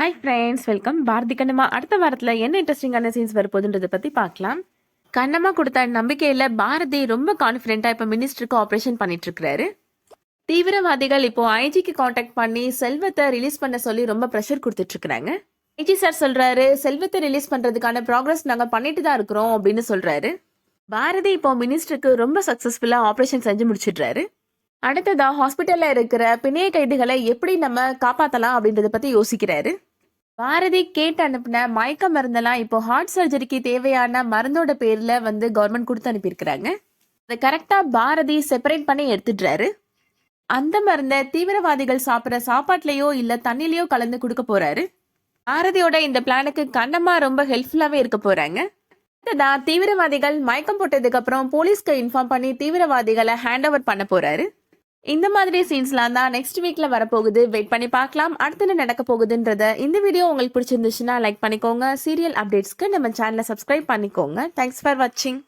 Hi friends, welcome. Bharathi Kannamma அடுத்த வாரத்தில் என்ன இன்ட்ரெஸ்டிங்கான சீன்ஸ் வரப்போகுதுன்றதை பற்றி பார்க்கலாம். கண்ணம்மா கொடுத்த நம்பிக்கையில் பாரதி ரொம்ப கான்ஃபிடென்ட்டாக இப்போ மினிஸ்டருக்கு ஆப்ரேஷன் பண்ணிட்டு இருக்கிறாரு. தீவிரவாதிகள் இப்போ ஐஜிக்கு காண்டாக்ட் பண்ணி செல்வத்தை ரிலீஸ் பண்ண சொல்லி ரொம்ப ப்ரெஷர் கொடுத்துட்டு இருக்கிறாங்க. ஐஜி சார் சொல்றாரு, செல்வத்தை ரிலீஸ் பண்றதுக்கான ப்ராக்ரஸ் நாங்கள் பண்ணிட்டு தான் இருக்கிறோம் அப்படின்னு சொல்றாரு. பாரதி இப்போ மினிஸ்டருக்கு ரொம்ப சக்சஸ்ஃபுல்லாக ஆப்ரேஷன் செஞ்சு முடிச்சிடுறாரு. அடுத்ததா ஹாஸ்பிட்டல்ல இருக்கிற பிணைய கைதிகளை எப்படி நம்ம காப்பாத்தலாம் அப்படின்றத பத்தி யோசிக்கிறாரு. பாரதி கேட்டு அனுப்பின மயக்க மருந்தெல்லாம் இப்போ ஹார்ட் சர்ஜரிக்கு தேவையான மருந்தோட பேர்ல கவர்மெண்ட் கொடுத்து அனுப்பியிருக்கிறாங்க. அதை கரெக்டா பாரதி செப்பரேட் பண்ணி எடுத்துடுறாரு. அந்த மருந்தை தீவிரவாதிகள் சாப்பிட்ற சாப்பாட்டுலயோ இல்ல தண்ணிலையோ கலந்து கொடுக்க போறாரு. பாரதியோட இந்த பிளானுக்கு கண்ணம்மா ரொம்ப ஹெல்ப்ஃபுல்லாவே இருக்க போறாங்க. தீவிரவாதிகள் மயக்கம் போட்டதுக்கு அப்புறம் போலீஸ்க்கு இன்ஃபார்ம் பண்ணி தீவிரவாதிகளை ஹேண்ட் ஓவர் பண்ண போறாரு. இந்த மாதிரி சீன்ஸ்லாம் தான் நெக்ஸ்ட் வீக்ல வரப்போகுது. வெயிட் பண்ணி பார்க்கலாம் அடுத்து என்ன நடக்க போகுதுன்றத. இந்த வீடியோ உங்களுக்கு பிடிச்சிருந்துச்சுன்னா லைக் பண்ணிக்கோங்க. சீரியல் அப்டேட்ஸ்க்கு நம்ம சேனலை சப்ஸ்கிரைப் பண்ணிக்கோங்க. தேங்க்ஸ் ஃபார் வாட்சிங்.